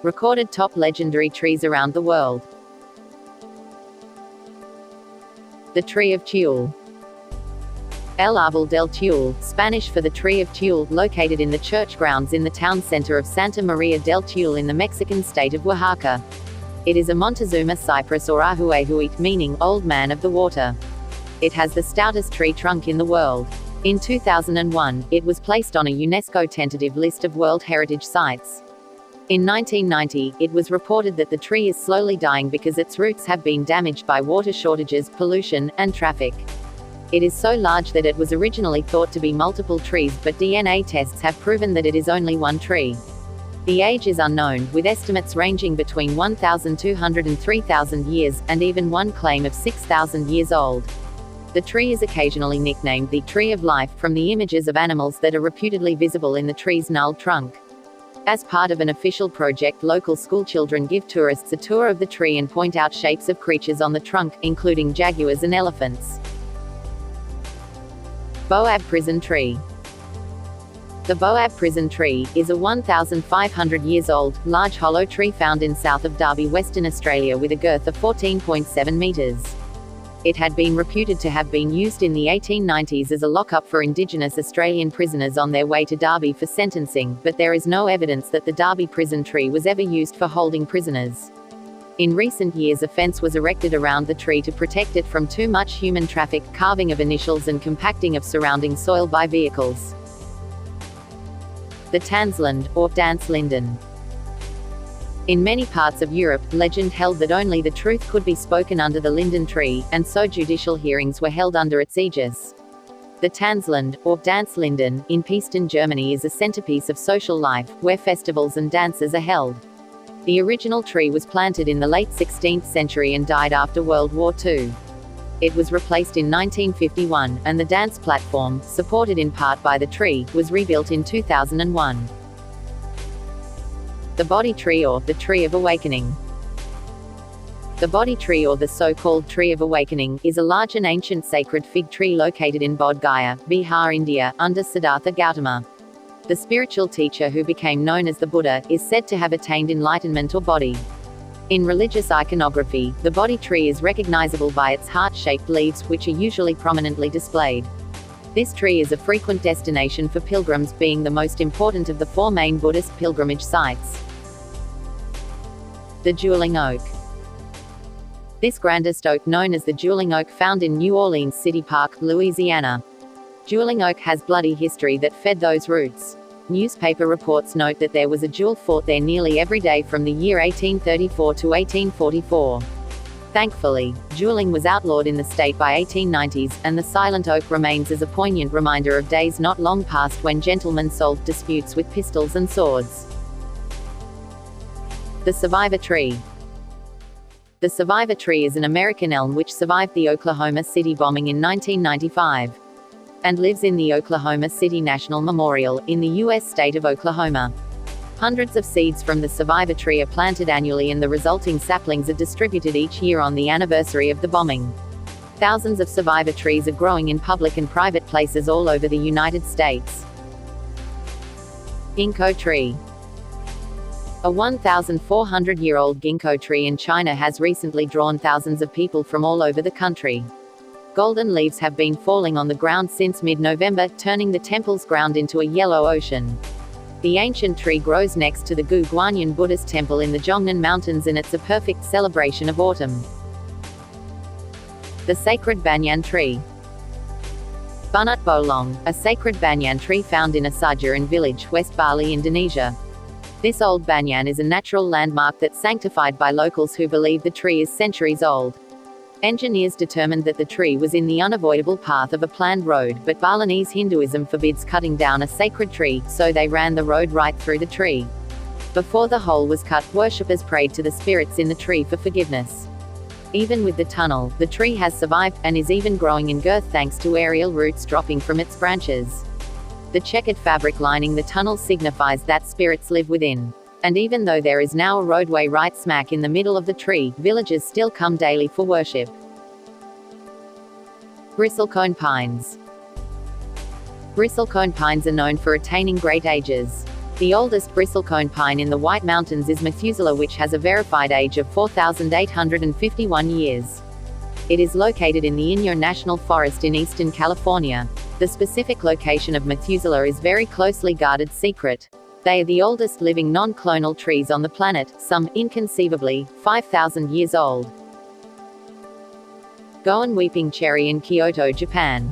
Recorded top legendary trees around the world. The Tree of Tulle. El Árbol del Tulle, Spanish for the Tree of Tulle, located in the church grounds in the town center of Santa Maria del Tulle in the Mexican state of Oaxaca. It is a Montezuma cypress or ahuehuit, meaning old man of the water. It has the stoutest tree trunk in the world. In 2001, it was placed on a UNESCO tentative list of World Heritage Sites. In 1990, it was reported that the tree is slowly dying because its roots have been damaged by water shortages, pollution, and traffic. It is so large that it was originally thought to be multiple trees, but DNA tests have proven that it is only one tree. The age is unknown, with estimates ranging between 1,200 and 3,000 years, and even one claim of 6,000 years old. The tree is occasionally nicknamed the Tree of Life, from the images of animals that are reputedly visible in the tree's gnarled trunk. As part of an official project, local schoolchildren give tourists a tour of the tree and point out shapes of creatures on the trunk, including jaguars and elephants. Boab Prison Tree. The Boab Prison Tree is a 1,500 years old, large hollow tree found in south of Derby, Western Australia, with a girth of 14.7 meters. It had been reputed to have been used in the 1890s as a lockup for Indigenous Australian prisoners on their way to Derby for sentencing, but there is no evidence that the Derby prison tree was ever used for holding prisoners. In recent years, a fence was erected around the tree to protect it from too much human traffic, carving of initials and compacting of surrounding soil by vehicles. The Tanzland, or Dance Linden. In many parts of Europe, legend held that only the truth could be spoken under the linden tree, and so judicial hearings were held under its aegis. The Tanzland, or Dance Linden, in Piesten, Germany, is a centerpiece of social life, where festivals and dances are held. The original tree was planted in the late 16th century and died after World War II. It was replaced in 1951, and the dance platform, supported in part by the tree, was rebuilt in 2001. The Bodhi Tree, or the Tree of Awakening. The Bodhi Tree, or the so-called Tree of Awakening, is a large and ancient sacred fig tree located in Bodh Gaya, Bihar, India, under Siddhartha Gautama. The spiritual teacher who became known as the Buddha is said to have attained enlightenment or Bodhi. In religious iconography, the Bodhi tree is recognizable by its heart-shaped leaves, which are usually prominently displayed. This tree is a frequent destination for pilgrims, being the most important of the four main Buddhist pilgrimage sites. The Dueling Oak. This grandest oak, known as the Dueling Oak, found in New Orleans City Park, Louisiana. Dueling Oak has bloody history that fed those roots. Newspaper reports note that there was a duel fought there nearly every day from the year 1834 to 1844. Thankfully, dueling was outlawed in the state by 1890s, and the silent oak remains as a poignant reminder of days not long past when gentlemen solved disputes with pistols and swords. The Survivor Tree. The Survivor Tree is an American elm which survived the Oklahoma City bombing in 1995. And lives in the Oklahoma City National Memorial, in the U.S. state of Oklahoma. Hundreds of seeds from the survivor tree are planted annually, and the resulting saplings are distributed each year on the anniversary of the bombing. Thousands of survivor trees are growing in public and private places all over the United States. Ginkgo tree. A 1,400-year-old ginkgo tree in China has recently drawn thousands of people from all over the country. Golden leaves have been falling on the ground since mid-November, turning the temple's ground into a yellow ocean. The ancient tree grows next to the Gu Guanyin Buddhist temple in the Zhongnan Mountains, and it's a perfect celebration of autumn. The Sacred Banyan Tree. Bunut Bolong, a sacred banyan tree found in Asajaran village, West Bali, Indonesia. This old banyan is a natural landmark that's sanctified by locals who believe the tree is centuries old. Engineers determined that the tree was in the unavoidable path of a planned road, but Balinese Hinduism forbids cutting down a sacred tree, so they ran the road right through the tree. Before the hole was cut, worshippers prayed to the spirits in the tree for forgiveness. Even with the tunnel, the tree has survived, and is even growing in girth thanks to aerial roots dropping from its branches. The checkered fabric lining the tunnel signifies that spirits live within. And even though there is now a roadway right smack in the middle of the tree, villagers still come daily for worship. Bristlecone pines. Bristlecone pines are known for attaining great ages. The oldest bristlecone pine in the White Mountains is Methuselah, which has a verified age of 4,851 years. It is located in the Inyo National Forest in eastern California. The specific location of Methuselah is very closely guarded secret. They are the oldest living non-clonal trees on the planet, some, inconceivably, 5,000 years old. Goan weeping cherry in Kyoto, Japan.